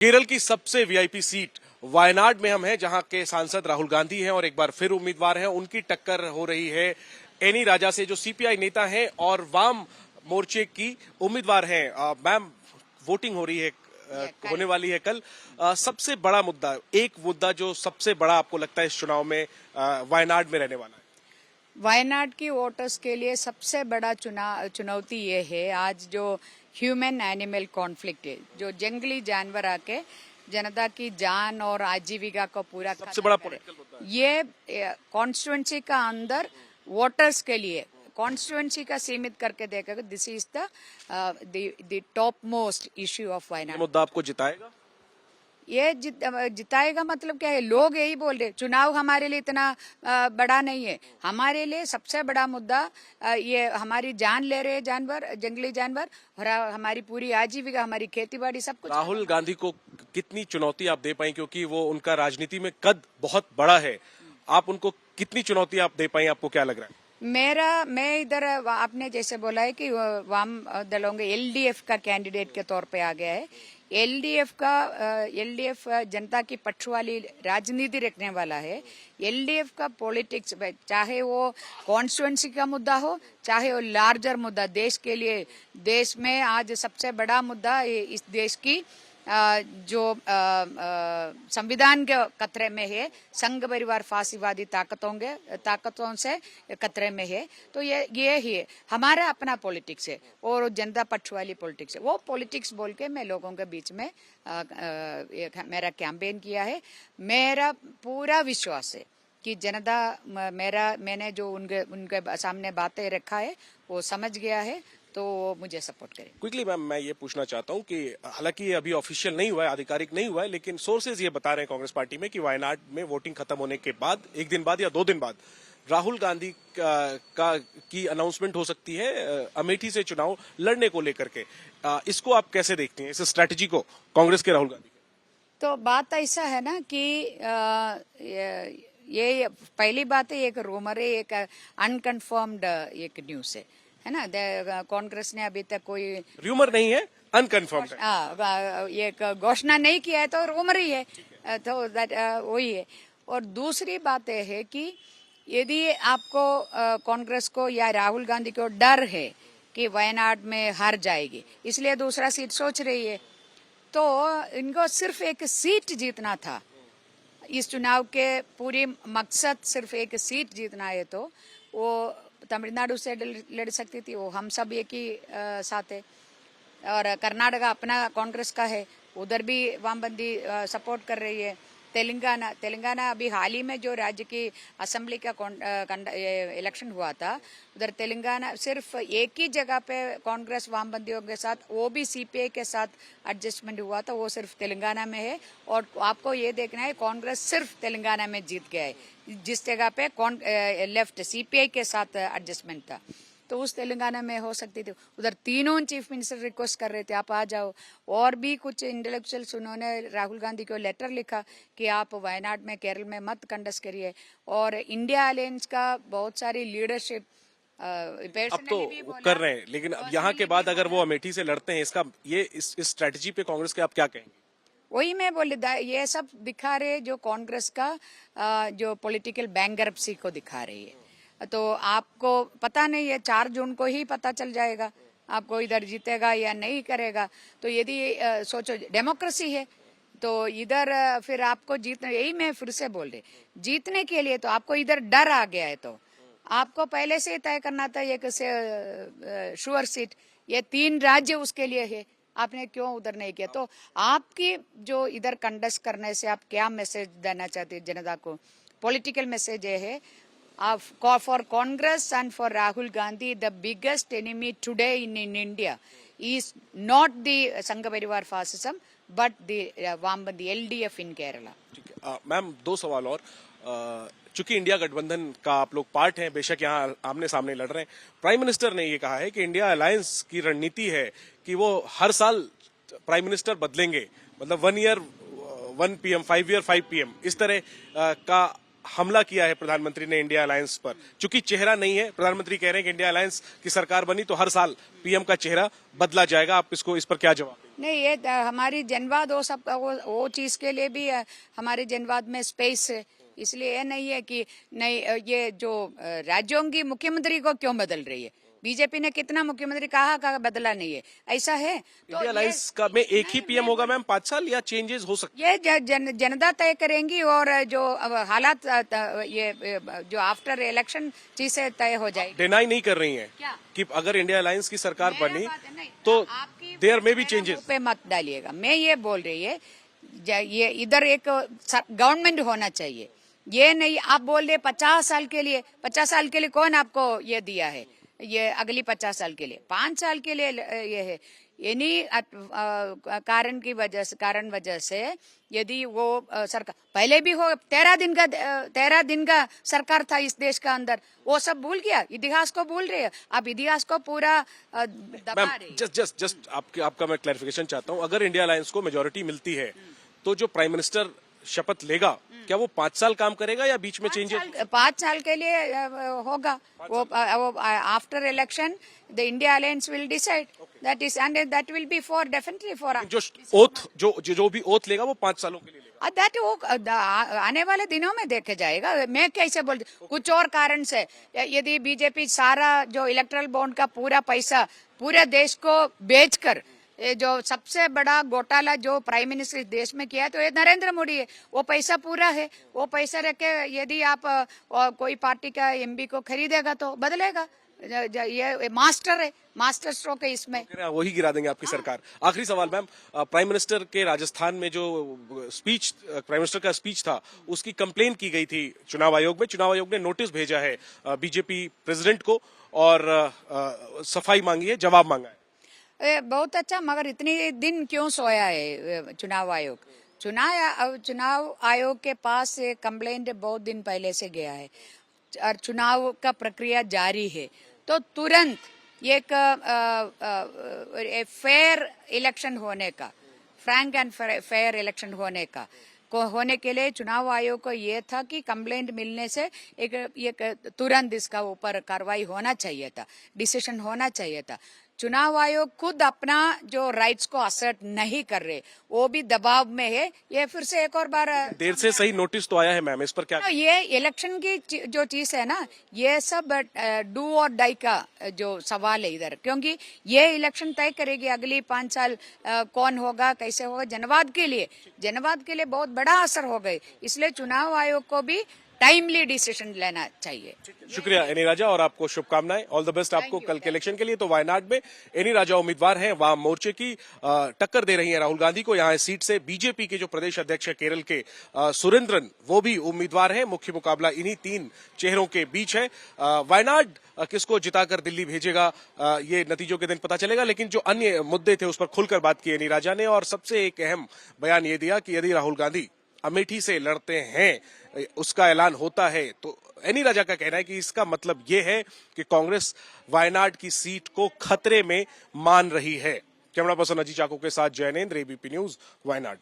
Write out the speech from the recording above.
केरल की सबसे VIP seat Wayanad में हम हैं, जहां के सांसद राहुल गांधी हैं और एक बार फिर उम्मीदवार हैं। उनकी टक्कर हो रही है एनी राजा से, जो सीपीआई नेता हैं और वाम मोर्चे की उम्मीदवार हैं। मैम, वोटिंग हो रही है, होने वाली है कल। सबसे बड़ा मुद्दा, एक मुद्दा जो सबसे बड़ा आपको लगता है इस चुनाव में वायनाड में रहने वाला है? वायनाड की वोटर्स के लिए सबसे बड़ा चुनौती ये है, आज जो ह्यूमन एनिमल कॉन्फ्लिक्ट है, जो जंगली जानवर आके जनता की जान और आजीविका को पूरा सबसे बड़ा पॉलिटिकल मुद्दा ये कॉन्स्टिट्यूंसी का अंदर वोटर्स के लिए कॉन्स्टिट्यूंसी का सीमित करके देखेगा। This is the top most issue of Wayanad. मुद्दा आपको जिताएगा? ये जिताएगा मतलब क्या है? लोग यही बोल रहे, चुनाव हमारे लिए इतना बड़ा नहीं है। हमारे लिए सबसे बड़ा मुद्दा ये हमारी जान ले रहे जानवर, जंगली जानवर, और हमारी पूरी आजीविका, हमारी खेतीबाड़ी, सब कुछ। राहुल गांधी को कितनी चुनौती आप दे पाई, क्योंकि वो उनका राजनीति में कद बहुत बड़ा है, आप उनको कितनी चुनौती आप दे पाई, आपको क्या लग रहा है? मैं इधर आपने जैसे बोला है कि वाम दलों के एलडीएफ का कैंडिडेट के तौर पे आ गया है। एलडीएफ जनता की पक्ष वाली राजनीति रखने वाला है। एलडीएफ का पॉलिटिक्स, चाहे वो कॉन्स्टिट्यूंसी का मुद्दा हो, चाहे वो लार्जर मुद्दा देश के लिए, देश में आज सबसे बड़ा मुद्दा इस देश की जो संविधान के खतरे में है, संघ परिवार फांसीवादी ताकतों से खतरे में है। तो ये ही है हमारा अपना पॉलिटिक्स है और जनता पक्ष वाली पॉलिटिक्स है। वो पॉलिटिक्स बोल के मैं लोगों के बीच में मेरा कैंपेन किया है। मेरा पूरा विश्वास है कि जनता मैंने जो उनके सामने बातें रखा है वो समझ गया है, तो मुझे सपोर्ट करें। क्विकली मैम, मैं ये पूछना चाहता हूँ कि हालांकि ये अभी ऑफिशियल नहीं हुआ है, आधिकारिक नहीं हुआ है, लेकिन सोर्सेज ये बता रहे हैं कांग्रेस पार्टी में कि वायनाड में वोटिंग खत्म होने के बाद 1 दिन बाद या 2 दिन बाद राहुल गांधी की अनाउंसमेंट हो सकती है अमेठी से चुनाव लड़ने को लेकर के। इसको आप कैसे देखते हैं, इस स्ट्रैटेजी को कांग्रेस के राहुल गांधी? तो बात ऐसा है ना कि ये पहली बात है, एक रूमर है, एक अनकन्फर्म्ड एक न्यूज है ना। कांग्रेस ने अभी तक कोई रूमर नहीं है, अनकन्फर्म्ड है। ये घोषणा नहीं किया है, तो रूमर ही है, तो वही है। और दूसरी बात यह है कि यदि आपको कांग्रेस को या राहुल गांधी को डर है कि वायनाड में हार जाएगी, इसलिए दूसरा सीट सोच रही है, तो इनको सिर्फ एक सीट जीतना था। इस चुनाव के पूरी मकसद सिर्फ एक सीट जीतना है, तो वो तमिलनाडु से लड़ सकती थी, वो हम सब एक ही साथ है। और कर्नाटका अपना कांग्रेस का है, उधर भी वामपंथी सपोर्ट कर रही है। तेलंगाना अभी हाल ही में जो राज्य की असेंबली का इलेक्शन हुआ था, उधर तेलंगाना सिर्फ एक ही जगह पे कांग्रेस वामपंथियों के साथ, वो भी सीपीआई के साथ एडजस्टमेंट हुआ था, वो सिर्फ तेलंगाना में है। और आपको ये देखना है, कांग्रेस सिर्फ तेलंगाना में जीत गया है, जिस जगह पे लेफ्ट सीपीआई के साथ एडजस्टमेंट था, तो उस तेलंगाना में हो सकती थी। उधर तीनों चीफ मिनिस्टर रिक्वेस्ट कर रहे थे आप आ जाओ। और भी कुछ इंटेलेक्चुअल्स, उन्होंने राहुल गांधी को लेटर लिखा कि आप वायनाड में, केरल में मत कंटेस्ट करिए। और इंडिया अलायंस का बहुत सारी लीडरशिप अब तो कर रहे हैं, लेकिन अब यहाँ के बाद अगर वो अमेठी से लड़ते हैं, इस स्ट्रेटजी पे कांग्रेस के आप क्या कहेंगे? वही मैं बोले, ये सब दिखा रहे जो कांग्रेस का जो पॉलिटिकल बैंकरप्सी को दिखा रही है। तो आपको पता नहीं है, 4 जून को ही पता चल जाएगा आपको इधर जीतेगा या नहीं करेगा। तो यदि सोचो डेमोक्रेसी है, तो इधर फिर आपको जीतना, यही मैं फिर से बोल रही, जीतने के लिए तो आपको इधर डर आ गया है, तो आपको पहले से तय करना था एक श्योर सीट। ये 3 राज्य उसके लिए है, आपने क्यों उधर नहीं किया? तो आपकी जो इधर कंटेस्ट करने से आप क्या मैसेज देना चाहते हैं जनता को? पॉलिटिकल मैसेज ये है, for Congress and for Rahul Gandhi, the biggest enemy today in India is not the Sangha Parivar fascism, but the the LDF in Kerala. Ma'am, 2 सवाल और। चूंकि इंडिया गठबंधन का आप लोग पार्ट हैं, बेशक यहाँ आमने सामने लड़ रहे हैं, प्राइम मिनिस्टर ने ये कहा है कि इंडिया अलायंस की रणनीति है कि वो हर साल प्राइम मिनिस्टर बदलेंगे, मतलब 1 ईयर 1 PM, 5 ईयर 5 PM, इस तरह का हमला किया है प्रधानमंत्री ने इंडिया अलायंस पर। चूंकि चेहरा नहीं है, प्रधानमंत्री कह रहे हैं कि इंडिया अलायंस की सरकार बनी तो हर साल पीएम का चेहरा बदला जाएगा। आप इस पर क्या जवाब? नहीं, ये हमारी जनवाद वो सब वो चीज के लिए भी हमारे जनवाद में स्पेस है। इसलिए ये नहीं है कि नहीं ये जो राज्यों की मुख्यमंत्री को क्यों बदल रही है। बीजेपी ने कितना मुख्यमंत्री कहा बदला नहीं है, ऐसा है तो इंडिया अलायंस का में एक ही पीएम होगा मैम 5 साल या चेंजेस हो सकते ये जनता तय करेंगी और जो अब हालात ये जो आफ्टर इलेक्शन चीजें तय हो जाएगी। डिनाई नहीं कर रही हैं क्या? कि अगर इंडिया अलायंस की सरकार मेरा बनी बात है, नहीं, तो आपकी देयर में भी मेरा चेंजेस। मुंह पे मत डालिएगा। मैं ये बोल रही है ये इधर एक गवर्नमेंट होना चाहिए। ये नहीं आप बोल रहे 50 साल के लिए, 50 साल के लिए कौन आपको ये दिया है? ये अगली 50 साल के लिए, 5 साल के लिए ये है। इन्हीं कारण वजह से यदि वो सरकार पहले भी हो 13 दिन का सरकार था इस देश का अंदर, वो सब भूल गया, इतिहास को भूल रहे हैं। अब इतिहास को पूरा दबा मैम रहे हैं। जस्ट आपका मैं क्लैरिफिकेशन चाहता हूं। अगर इंडिया अलायंस को मेजोरिटी मिलती है तो जो प्राइम मिनिस्टर शपथ लेगा क्या वो 5 साल काम करेगा या बीच में चेंजेस? 5 साल के लिए होगा वो after election the India alliance will decide that is and that will be for definitely for जो ओथ जो भी ओथ लेगा वो 5 सालों के लिए लेगा। दैट वो आने वाले दिनों में देखे जाएगा। मैं कैसे बोल कुछ और कारण से यदि बीजेपी सारा जो इलेक्ट्रल बॉन्ड का पूरा पैसा पूरे देश को बेचकर ये जो सबसे बड़ा घोटाला जो प्राइम मिनिस्टर इस देश में किया है तो ये नरेंद्र मोदी है। वो पैसा पूरा है, वो पैसा रख के यदि आप कोई पार्टी का एमपी को खरीदेगा तो बदलेगा। ये मास्टर है, मास्टर स्ट्रोक है इसमें। वही गिरा देंगे आपकी सरकार। आखिरी सवाल मैम, प्राइम मिनिस्टर के राजस्थान में जो स्पीच प्राइम मिनिस्टर का स्पीच था उसकी कंप्लेन की गई थी चुनाव आयोग में। चुनाव आयोग ने नोटिस भेजा है बीजेपी प्रेसिडेंट को और सफाई मांगी है, जवाब मांगा है। बहुत अच्छा, मगर इतनी दिन क्यों सोया है चुनाव आयोग? चुनाव आयोग के पास कंप्लेंट बहुत दिन पहले से गया है और चुनाव का प्रक्रिया जारी है, तो तुरंत एक फेयर इलेक्शन होने का, फ्रैंक एंड फेयर इलेक्शन होने के लिए चुनाव आयोग को ये था कि कंप्लेंट मिलने से एक तुरंत इसका ऊपर कार्रवाई होना चाहिए था, डिसीजन होना चाहिए था। चुनाव आयोग खुद अपना जो राइट्स को असर्ट नहीं कर रहे, वो भी दबाव में है। ये फिर से एक और बार देर से सही नोटिस तो आया है मैम, इस पर क्या? ये इलेक्शन की जो चीज है ना, ये सब डू और डाई का जो सवाल है इधर, क्योंकि ये इलेक्शन तय करेगी अगली 5 साल कौन होगा, कैसे होगा। जनवाद के लिए बहुत बड़ा असर हो गई, इसलिए चुनाव आयोग को भी टाइमली डिसीजन लेना चाहिए। शुक्रिया एनी राजा और आपको शुभकामनाएं, ऑल द बेस्ट आपको कल के इलेक्शन के लिए। तो वायनाड में एनी राजा उम्मीदवार हैं, वाम मोर्चे की टक्कर दे रही हैं राहुल गांधी को। यहाँ इस सीट से बीजेपी के जो प्रदेश अध्यक्ष है केरल के सुरेंद्रन, वो भी उम्मीदवार हैं। मुख्य मुकाबला इन्हीं 3 चेहरों के बीच है। वायनाड किसको जिताकर दिल्ली भेजेगा ये नतीजों के दिन पता चलेगा, लेकिन जो अन्य मुद्दे थे उस पर खुलकर बात की एनी राजा ने और सबसे एक अहम बयान ये दिया कि यदि राहुल गांधी अमेठी से लड़ते हैं, उसका ऐलान होता है, तो एनी राजा का कहना है कि इसका मतलब ये है कि कांग्रेस वायनाड की सीट को खतरे में मान रही है। कैमरा पर्सन अजीत चाको के साथ जयनेंद्र, एबीपी न्यूज, वायनाड।